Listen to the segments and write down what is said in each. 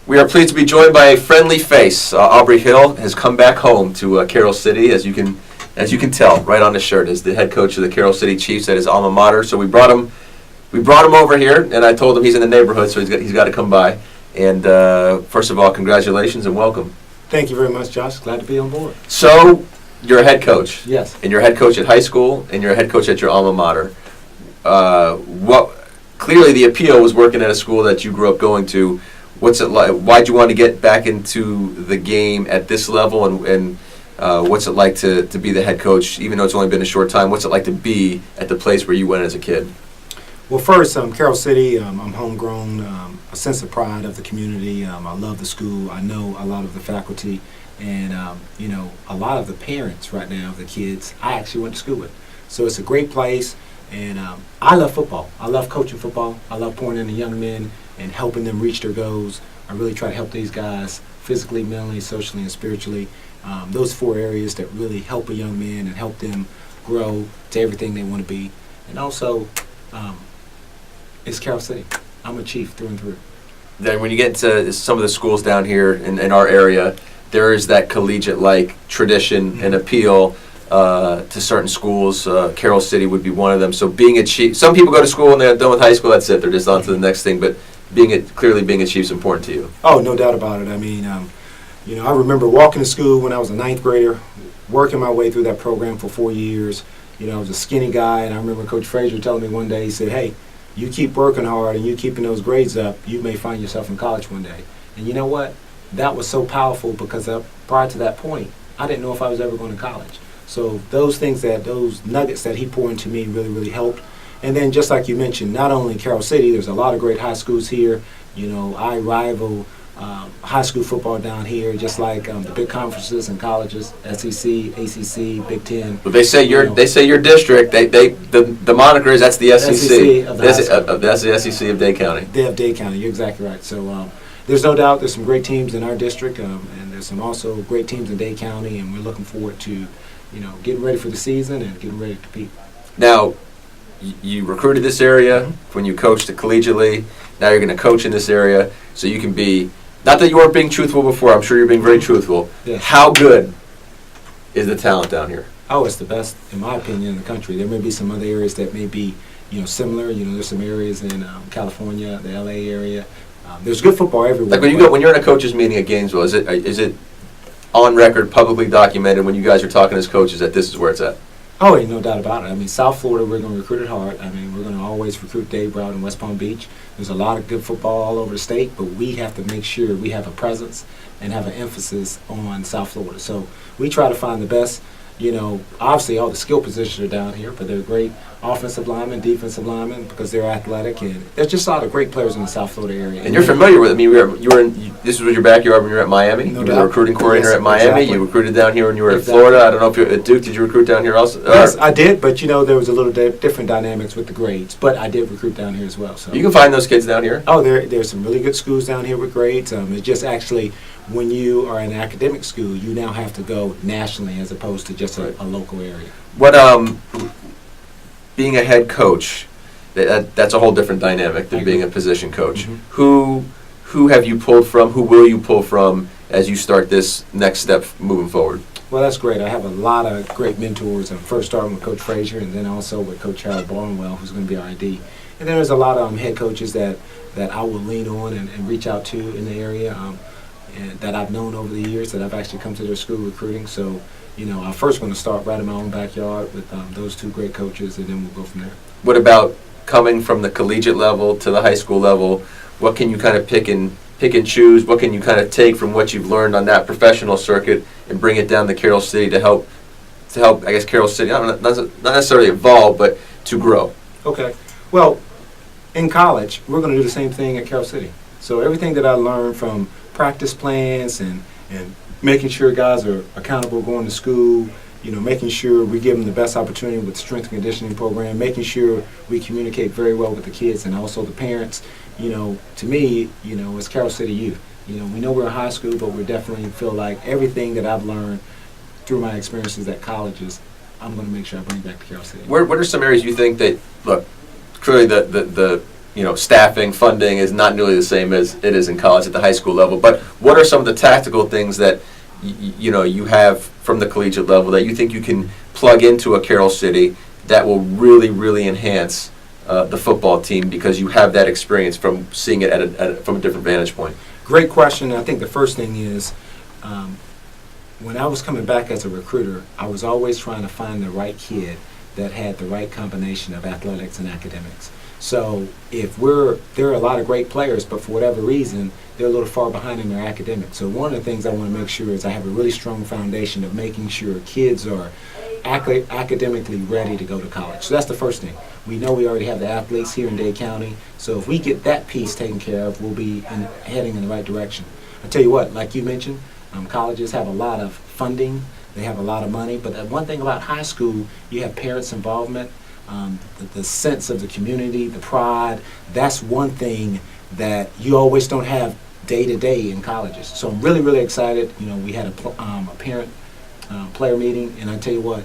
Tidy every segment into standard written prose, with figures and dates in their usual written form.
We are pleased to be joined by a friendly face. AubreyHill has come back home to Carroll City, as you can tell right on his shirt, as the head coach of the Carroll City Chiefs at his alma mater. So we brought him over here, and I told him he's in the neighborhood, so he's got to come by. And first of all, congratulations and welcome. Thank you very much, Josh. Glad to be on board. So you're a head coach. Yes. And you're a head coach at high school, and you're a head coach at your alma mater. Clearly the appeal was working at a school that you grew up going to. What's it like? Why'd you want to get back into the game at this level, and what's it like to be the head coach, even though it's only been a short time? What's it like to be at the place where you went as a kid? Well, first, Carroll City, I'm homegrown, a sense of pride of the community. I love the school. I know a lot of the faculty, and a lot of the parents right now of the kids I actually went to school with. So it's a great place, and I love football. I love coaching football. I love pouring into young men and helping them reach their goals. I really try to help these guys physically, mentally, socially, and spiritually. Those four areas that really help a young man and help them grow to everything they want to be. And also, it's Carroll City. I'm a Chief through and through. Then when you get to some of the schools down here in our area, there is that collegiate-like tradition and appeal to certain schools. Carroll City would be one of them. So being a Chief, some people go to school and they're done with high school, that's it. They're just on to the next thing. But clearly being a Chief is important to you. Oh, no doubt about it. I mean, I remember walking to school when I was a ninth grader, working my way through that program for 4 years. I was a skinny guy, and I remember Coach Frazier telling me one day, he said, "Hey, you keep working hard and you keeping those grades up, you may find yourself in college one day." And you know what? That was so powerful because prior to that point, I didn't know if I was ever going to college. So those nuggets that he poured into me really, really helped. And then just like you mentioned, not only in Carroll City, there's a lot of great high schools here. I rival high school football down here, just like the big conferences and colleges, SEC, ACC, Big Ten. But they say your district. The moniker is that's the SEC. That's the SEC of Dade County. They have Dade County. You're exactly right. So there's no doubt there's some great teams in our district, and there's some also great teams in Dade County, and we're looking forward to getting ready for the season and getting ready to compete. Now, you recruited this area when you coached it collegiately. Now you're going to coach in this area, so you can be. Not that you weren't being truthful before. I'm sure you're being very truthful. Yeah. How good is the talent down here? Oh, it's the best, in my opinion, in the country. There may be some other areas that may be, similar. There's some areas in California, the LA area. There's good football everywhere. Like when you're in a coaches meeting at Gainesville, is it on record, publicly documented when you guys are talking as coaches that this is where it's at? Oh, ain't no doubt about it. I mean, South Florida, we're going to recruit it hard. I mean, we're going to always recruit Dade, Broward, and West Palm Beach. There's a lot of good football all over the state, but we have to make sure we have a presence and have an emphasis on South Florida. So we try to find the best. Obviously all the skill positions are down here, but they're great offensive linemen, defensive linemen, because they're athletic, and there's just a lot of great players in the South Florida area. And you're familiar with it. I mean, this was your backyard when you were at Miami. No you doubt. were the recruiting coordinator Yes, at Miami. exactly. You recruited down here when you were Exactly. at Florida. I don't know if you're at Duke. Did you recruit down here also? Yes, I did, but there was a little different dynamics with the grades. But I did recruit down here as well. So You can find those kids down here. Oh, there's some really good schools down here with grades. It's just actually when you are in an academic school, you now have to go nationally as opposed to just a local area. What being a head coach, that's a whole different dynamic than being a position coach. Mm-hmm. Who have you pulled from? Who will you pull from as you start this next step moving forward? Well, that's great. I have a lot of great mentors. I'm first starting with Coach Frazier, and then also with Coach Harold Barnwell, who's going to be our ID. And then there's a lot of head coaches that I will lean on and reach out to in the area, and that I've known over the years, that I've actually come to their school recruiting. So, I'm first going to start right in my own backyard with those two great coaches, and then we'll go from there. What about coming from the collegiate level to the high school level? What can you kind of pick and choose? What can you kind of take from what you've learned on that professional circuit and bring it down to Carroll City to help? I guess Carroll City, not necessarily evolve, but to grow. Okay. Well, in college, we're going to do the same thing at Carroll City. So everything that I learned from practice plans and making sure guys are accountable going to school, making sure we give them the best opportunity with the strength and conditioning program, making sure we communicate very well with the kids and also the parents. To me, it's Carroll City youth. We know we're in high school, but we definitely feel like everything that I've learned through my experiences at colleges, I'm going to make sure I bring back to Carroll City. What are some areas you think that, look, clearly the staffing, funding is not nearly the same as it is in college at the high school level. But what are some of the tactical things that you have from the collegiate level that you think you can plug into a Carroll City that will really, really enhance the football team because you have that experience from seeing it from a different vantage point? Great question. I think the first thing is, when I was coming back as a recruiter, I was always trying to find the right kid that had the right combination of athletics and academics. So if there are a lot of great players, but for whatever reason, they're a little far behind in their academics. So one of the things I want to make sure is I have a really strong foundation of making sure kids are academically ready to go to college. So that's the first thing. We know we already have the athletes here in Dade County, so if we get that piece taken care of, we'll be heading in the right direction. I tell you what, like you mentioned, colleges have a lot of funding, they have a lot of money, but one thing about high school, you have parents' involvement, the sense of the community, the pride. That's one thing that you always don't have day to day in colleges. So I'm really, really excited. We had a parent player meeting, and I tell you what,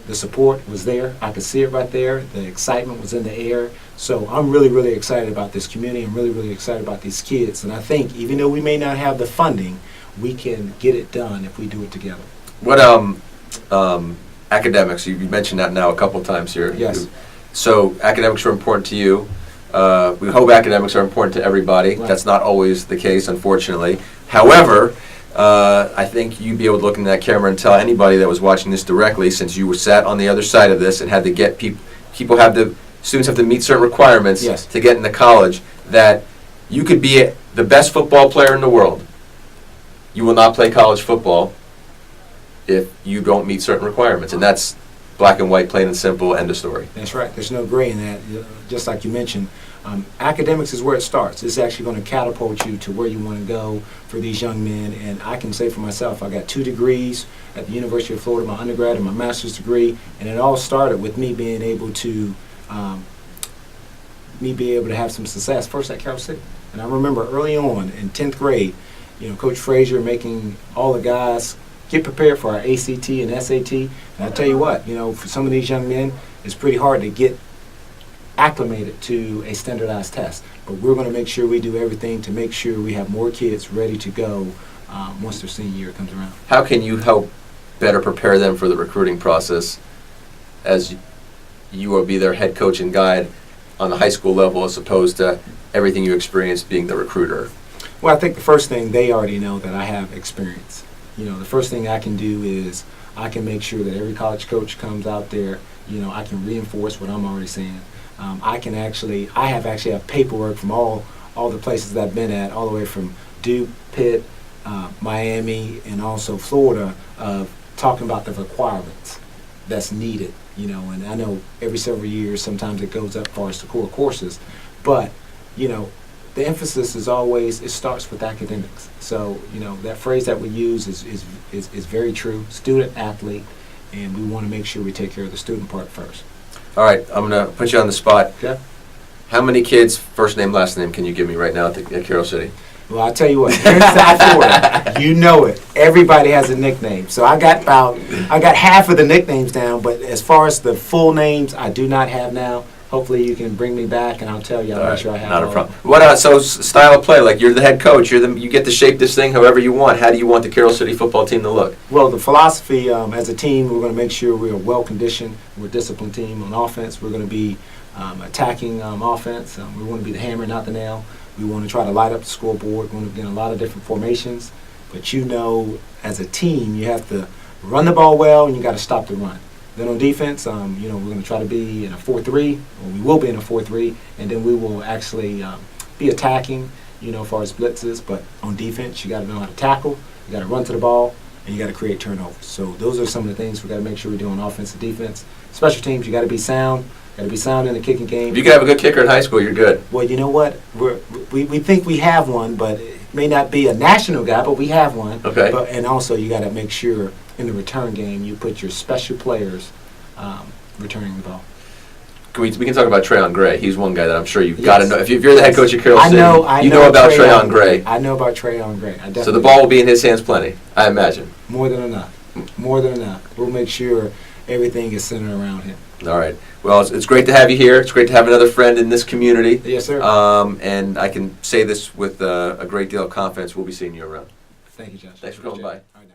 the support was there. I could see it right there. The excitement was in the air. So I'm really, really excited about this community. I'm really, really excited about these kids. And I think even though we may not have the funding, we can get it done if we do it together. What academics? You mentioned that now a couple of times here. Yes. So academics are important to you. We hope academics are important to everybody. Right. That's not always the case, unfortunately. However, I think you'd be able to look in that camera and tell anybody that was watching this directly, since you were sat on the other side of this and had to get students have to meet certain requirements Yes. to get into college, that you could be the best football player in the world. You will not play college football if you don't meet certain requirements, and that's black and white, plain and simple, end of story. That's right. There's no gray in that. Just like you mentioned, academics is where it starts. It's actually going to catapult you to where you want to go for these young men. And I can say for myself, I got 2 degrees at the University of Florida, my undergrad and my master's degree, and it all started with me being able to have some success first at Carroll City. And I remember early on in 10th grade, Coach Frazier making all the guys get prepared for our ACT and SAT. And I tell you what, for some of these young men, it's pretty hard to get acclimated to a standardized test. But we're going to make sure we do everything to make sure we have more kids ready to go once their senior year comes around. How can you help better prepare them for the recruiting process as you will be their head coach and guide on the high school level as opposed to everything you experienced being the recruiter? Well, I think the first thing, they already know that I have experience. The first thing I can do is I can make sure that every college coach comes out there, I can reinforce what I'm already saying. I have paperwork from all the places that I've been at, all the way from Duke, Pitt, Miami, and also Florida, of talking about the requirements that's needed, and I know every several years sometimes it goes up as far as the core courses, but, the emphasis is always, it starts with academics. So, that phrase that we use is very true, student athlete, and we want to make sure we take care of the student part first. All right, I'm going to put you on the spot. Okay. How many kids, first name, last name, can you give me right now at Carroll City? Well, I'll tell you what, here in South Florida, you know it. Everybody has a nickname. So I got half of the nicknames down, but as far as the full names, I do not have now. Hopefully you can bring me back, and I'll tell you. I'll make sure I have not all a problem. What so style of play? Like, you're the head coach. You get to shape this thing however you want. How do you want the Carroll City football team to look? Well, the philosophy, as a team, we're going to make sure we're well conditioned. We're a disciplined team on offense. We're going to be attacking offense. We want to be the hammer, not the nail. We want to try to light up the scoreboard. We want to get a lot of different formations. But as a team, you have to run the ball well, and you got to stop the run. Then on defense, we're going to try to be in a 4-3, or we will be in a 4-3, and then we will actually be attacking, as far as blitzes. But on defense, you got to know how to tackle, you got to run to the ball, and you got to create turnovers. So those are some of the things we got to make sure we do on offense and defense. Special teams, you got to be sound. Got to be sound in the kicking game. If you can have a good kicker in high school, you're good. Well, you know what? We think we have one, but it may not be a national guy, but we have one. Okay. And also, you got to make sure in the return game you put your special players returning the ball. We can talk about Trayon Gray. He's one guy that I'm sure you've got to know. If you're the head coach at Carroll City, you know about Trayon Gray. I know about Trayon Gray. So the ball will be in his hands plenty, I imagine. More than enough. More than enough. We'll make sure everything is centered around him. All right. Well, it's great to have you here. It's great to have another friend in this community. Yes, sir. And I can say this with a great deal of confidence. We'll be seeing you around. Thank you, Josh. Thanks for coming Appreciate by. it. All right, now.